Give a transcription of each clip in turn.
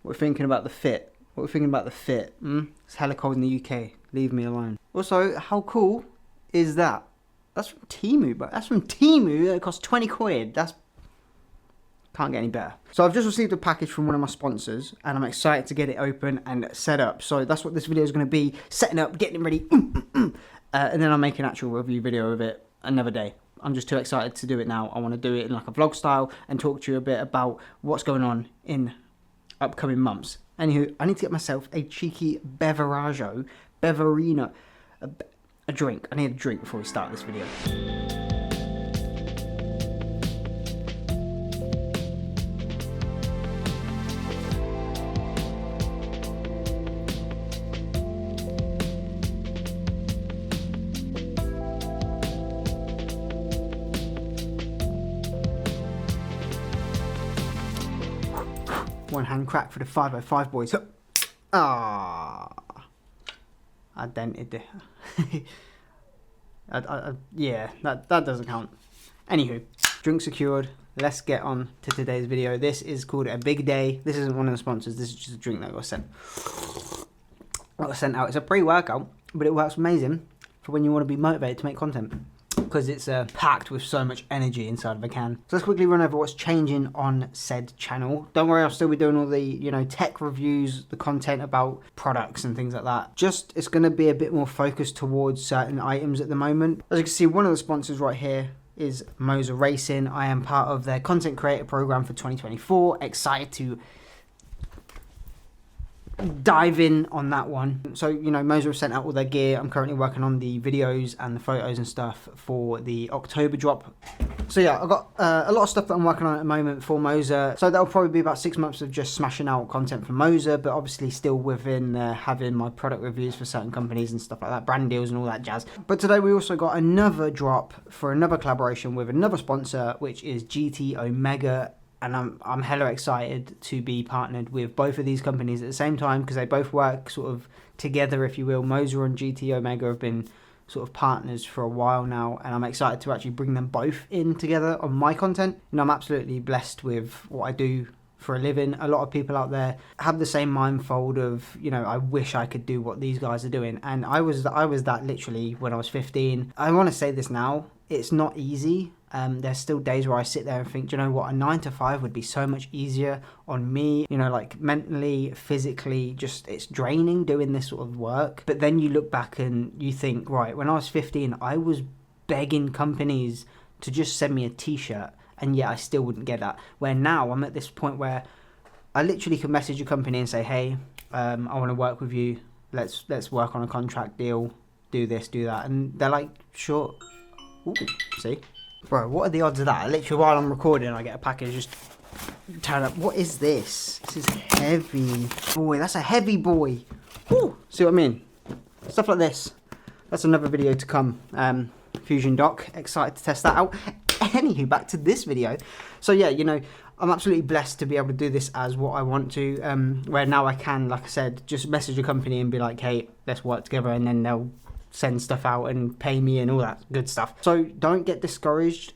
What we're thinking about the fit. What we're thinking about the fit. It's hella cold in the UK. Leave me alone. Also, how cool is that? That's from Temu, bro. That's from Temu. It costs 20 quid. That's... Can't get any better. So I've just received a package from one of my sponsors, and I'm excited to get it open and set up. So that's what this video is going to be. Setting up, getting it ready. And then I'll make an actual review video of it another day. I'm just too excited to do it now. I want to do it in like a vlog style and talk to you a bit about what's going on in upcoming months. Anywho, I need to get myself a cheeky beverino, a drink. I need a drink before we start this video. One hand crack for the 505 boys. Ah, I dented it. Yeah, that doesn't count. Anywho, drink secured. Let's get on to today's video. This is called A Big Day. This isn't one of the sponsors. This is just a drink that got sent out. It's a pre-workout, but it works amazing for when you want to be motivated to make content, because it's packed with so much energy inside of a can. So let's quickly run over what's changing on said channel. Don't worry, I'll still be doing all the, tech reviews, the content about products and things like that. Just, it's going to be a bit more focused towards certain items at the moment. As you can see, one of the sponsors right here is Moser Racing. I am part of their content creator program for 2024. Excited to dive in on that one. So, Moser have sent out all their gear. I'm currently working on the videos and the photos and stuff for the October drop. So yeah, I've got a lot of stuff that I'm working on at the moment for Moser. So that'll probably be about 6 months of just smashing out content for Moser, but obviously still within having my product reviews for certain companies and stuff like that, brand deals and all that jazz. But today we also got another drop for another collaboration with another sponsor, which is GT Omega. And I'm hella excited to be partnered with both of these companies at the same time, because they both work sort of together, if you will. Moser and GT Omega have been sort of partners for a while now, and I'm excited to actually bring them both in together on my content. I'm absolutely blessed with what I do for a living. A lot of people out there have the same mindfold of, I wish I could do what these guys are doing. And I was that literally when I was 15. I want to say this now, it's not easy. There's still days where I sit there and think, do you know what, a 9 to 5 would be so much easier on me, like mentally, physically, just it's draining doing this sort of work. But then you look back and you think, right, when I was 15, I was begging companies to just send me a t-shirt, and yet I still wouldn't get that. Where now I'm at this point where I literally can message a company and say, hey, I want to work with you. Let's work on a contract deal, do this, do that. And they're like, sure. Ooh, see? Bro, what are the odds of that? Literally while I'm recording, I get a package just turn up. What is this? This is heavy. Boy, that's a heavy boy. Woo! See what I mean? Stuff like this. That's another video to come. Fusion Dock. Excited to test that out. Anywho, back to this video. So yeah, I'm absolutely blessed to be able to do this as what I want to. Where now I can, like I said, just message a company and be like, hey, let's work together, and then they'll send stuff out and pay me and all that good stuff. So don't get discouraged.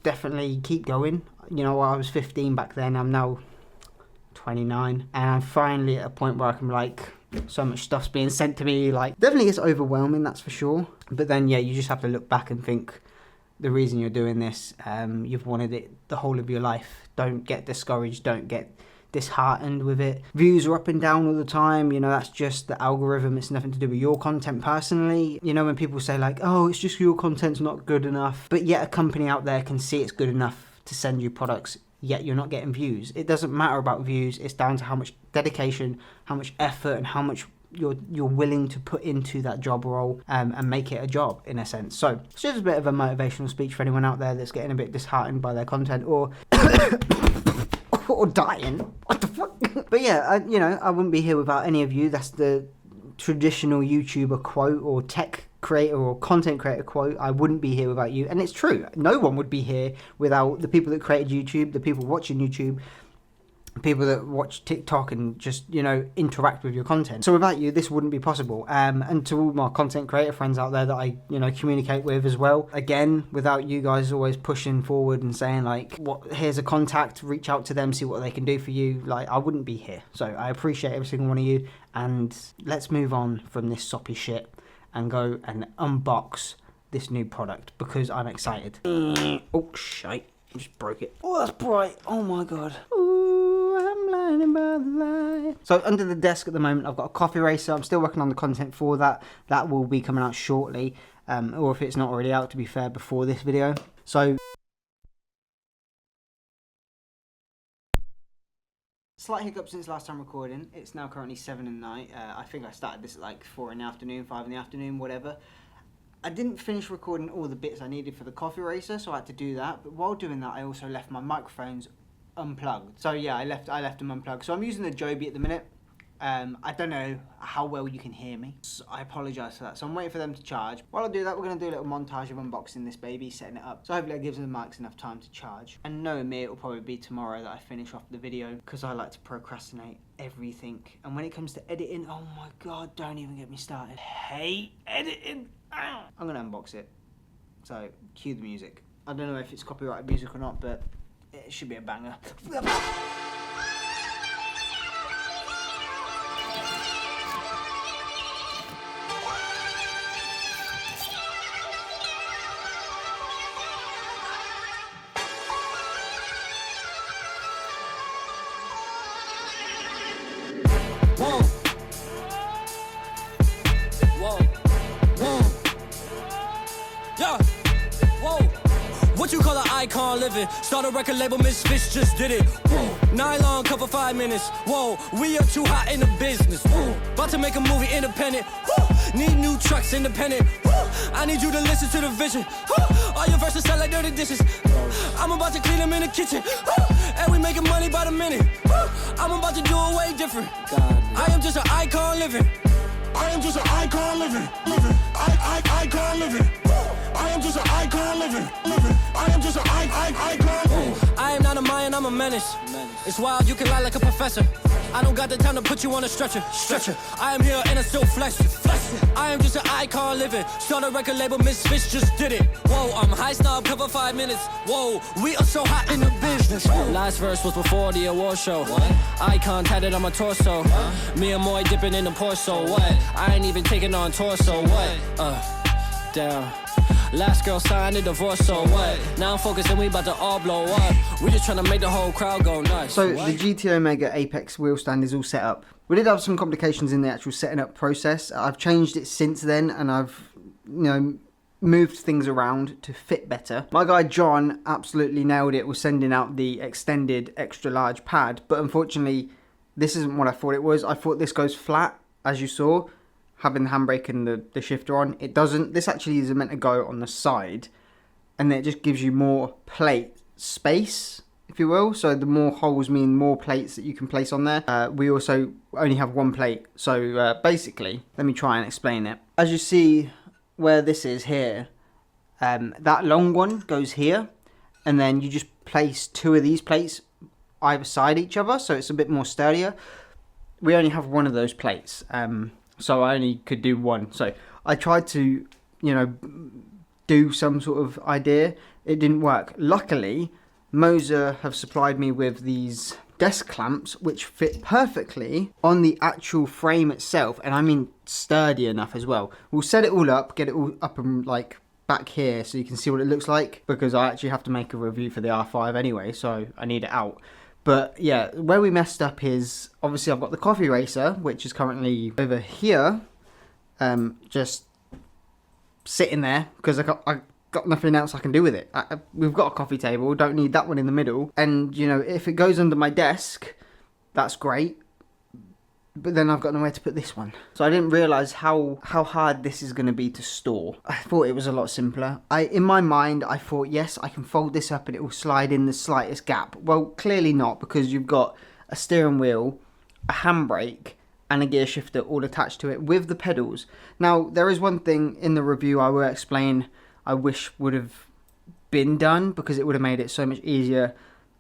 Definitely keep going. I was 15 back then. I'm now 29, and I'm finally at a point where I can so much stuff's being sent to me. Definitely it's overwhelming, that's for sure. But then yeah, you just have to look back and think, the reason you're doing this, you've wanted it the whole of your life. Don't get discouraged. Don't get disheartened with it. Views are up and down all the time. That's just the algorithm. It's nothing to do with your content personally. When people say oh, it's just your content's not good enough, but yet a company out there can see it's good enough to send you products, yet you're not getting views. It doesn't matter about views. It's down to how much dedication, how much effort, and how much you're willing to put into that job role, and make it a job in a sense. So it's just a bit of a motivational speech for anyone out there that's getting a bit disheartened by their content or or dying. What the fuck? But yeah, I wouldn't be here without any of you. That's the traditional YouTuber quote, or tech creator or content creator quote. I wouldn't be here without you. And it's true. No one would be here without the people that created YouTube, the people watching YouTube. people that watch TikTok and just, you know, interact with your content. So without you, this wouldn't be possible. And to all my content creator friends out there that I, you know, communicate with as well, again, without you guys always pushing forward and saying like, here's a contact, reach out to them, see what they can do for you, like, I wouldn't be here. So I appreciate every single one of you, and let's move on from this soppy shit and go and unbox this new product because I'm excited. Oh shite, I just broke it. Oh, that's bright. Oh my god. Ooh, I'm blinded by the light. So under the desk at the moment, I've got a coffee eraser. I'm still working on the content for that. That will be coming out shortly, or if it's not already out, to be fair, before this video. So slight hiccup since last time recording. It's now currently 7 at night. I think I started this at like 4 in the afternoon, 5 in the afternoon, whatever. I didn't finish recording all the bits I needed for the coffee eraser, so I had to do that. But while doing that, I also left my microphones unplugged. So yeah, I left them unplugged. So I'm using the Joby at the minute. I don't know how well you can hear me, so I apologise for that. So I'm waiting for them to charge. While I do that, we're going to do a little montage of unboxing this baby, setting it up. So hopefully that gives the mics enough time to charge. And knowing me, it will probably be tomorrow that I finish off the video, because I like to procrastinate everything. And when it comes to editing, oh my god, don't even get me started. Hate editing. Ow. I'm going to unbox it. So cue the music. I don't know if it's copyrighted music or not, but it should be a banger. What you call an icon living? Start a record label, Misfits just did it. Whoa. Nylon cover 5 minutes. Whoa, we are too hot in the business. Whoa. About to make a movie independent. Whoa. Need new trucks independent. Whoa. I need you to listen to the vision. Whoa. All your verses sound like dirty dishes. I'm about to clean them in the kitchen. And we making money by the minute. I'm about to do it way different. I am just an icon living. I am just an icon living. Icon living. I am just an icon living. I am just an icon. I am not a Mayan, I'm a menace. It's wild, you can lie like a professor. I don't got the time to put you on a stretcher. I am here and I still flex. I am just an icon living. Start a record label, Misfits just did it. Whoa, I'm high snob, cover 5 minutes. Whoa, we are so hot in the business. Last verse was before the award show. Icon tatted on my torso. Me and Moy dipping in the Porso. What? I ain't even taking on torso. What? Damn. Last girl signed a divorce, so what? Now I'm focused and we about to all blow up. We just trying to make the whole crowd go nuts. So the GT Omega Apex wheel stand is all set up. We did have some complications in the actual setting up process. I've changed it since then, and I've, you know, moved things around to fit better. My guy John absolutely nailed it with sending out the extended extra large pad, but unfortunately this isn't what I thought it was. I thought this goes flat, as you saw, having the handbrake and the shifter on. It doesn't. This actually is meant to go on the side, and then it just gives you more plate space, if you will. So the more holes mean more plates that you can place on there. We also only have one plate. So basically, let me try and explain it. As you see where this is here, that long one goes here, and then you just place 2 of these plates either side each other, so it's a bit more sturdier. We only have one of those plates. So I only could do one. So I tried to, you know, do some sort of idea. It didn't work. Luckily, Moser have supplied me with these desk clamps, which fit perfectly on the actual frame itself. And I mean sturdy enough as well. We'll set it all up, get it all up and like back here so you can see what it looks like. Because I actually have to make a review for the R5 anyway, so I need it out. But yeah, where we messed up is, obviously I've got the coffee eraser, which is currently over here, just sitting there, because I got nothing else I can do with it. We've got a coffee table, don't need that one in the middle. And, you know, if it goes under my desk, that's great. But then I've got nowhere to put this one. So I didn't realise how hard this is going to be to store. I thought it was a lot simpler. In my mind, I thought, yes, I can fold this up and it will slide in the slightest gap. Well, clearly not, because you've got a steering wheel, a handbrake, and a gear shifter all attached to it with the pedals. Now, there is one thing in the review I will explain I wish would have been done, because it would have made it so much easier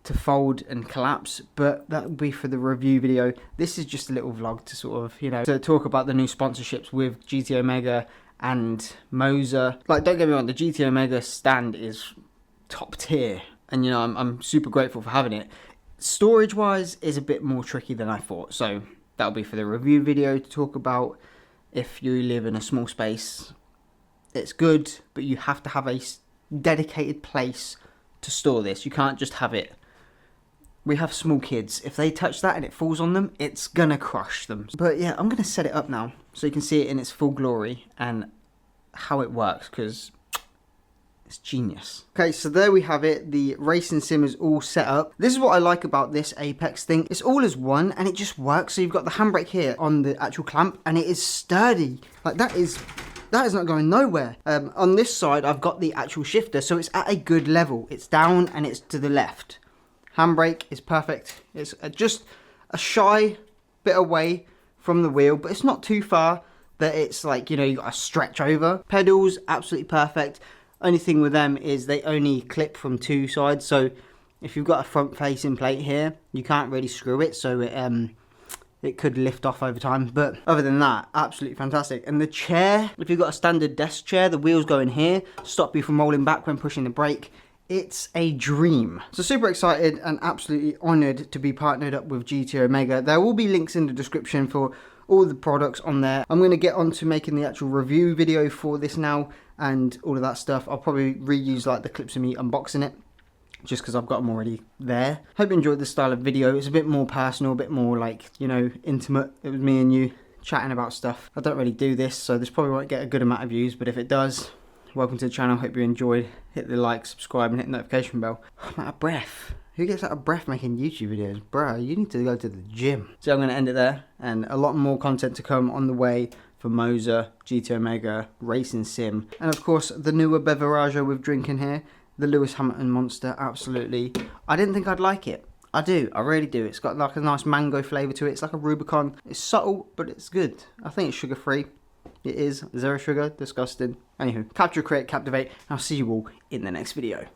to fold and collapse, but that will be for the review video. This is just a little vlog to sort of, you know, to talk about the new sponsorships with GT Omega and Moser. Like, don't get me wrong, the GT Omega stand is top tier, and you know, I'm super grateful for having it. Storage wise is a bit more tricky than I thought, so that'll be for the review video to talk about. If you live in a small space, it's good, but you have to have a dedicated place to store this. You can't just have it. We have small kids. If they touch that and it falls on them, it's gonna crush them. But yeah, I'm gonna set it up now so you can see it in its full glory and how it works, because it's genius. Okay, so there we have it. The racing sim is all set up. This is what I like about this Apex thing. It's all as one and it just works. So you've got the handbrake here on the actual clamp and it is sturdy. Like, that is not going nowhere. On this side, I've got the actual shifter, so it's at a good level. It's down and it's to the left. Handbrake is perfect. It's just a shy bit away from the wheel, but it's not too far that it's like, you know, you got to stretch over. Pedals, absolutely perfect. Only thing with them is they only clip from two sides, so if you've got a front facing plate here, you can't really screw it, so it could lift off over time. But other than that, absolutely fantastic. And the chair, if you've got a standard desk chair, the wheels go in here, stop you from rolling back when pushing the brake. It's a dream. So super excited and absolutely honoured to be partnered up with GT Omega. There will be links in the description for all the products on there. I'm going to get on to making the actual review video for this now and all of that stuff. I'll probably reuse like the clips of me unboxing it, just because I've got them already there. Hope you enjoyed this style of video. It's a bit more personal, a bit more like, you know, intimate. It was me and you chatting about stuff. I don't really do this, so this probably won't get a good amount of views, but if it does, welcome to the channel. Hope you enjoyed. Hit the like, subscribe, and hit the notification bell. I'm out of breath. Who gets out of breath making YouTube videos? Bro, you need to go to the gym. So I'm going to end it there, and a lot more content to come on the way for Moser, GT Omega, Racing Sim, and of course the newer beverage with drinking here, the Lewis Hamilton Monster. Absolutely. I didn't think I'd like it. I do. I really do. It's got like a nice mango flavour to it. It's like a Rubicon. It's subtle, but it's good. I think it's sugar free. It is. Zero sugar. Disgusting. Anywho, capture, create, captivate. I'll see you all in the next video.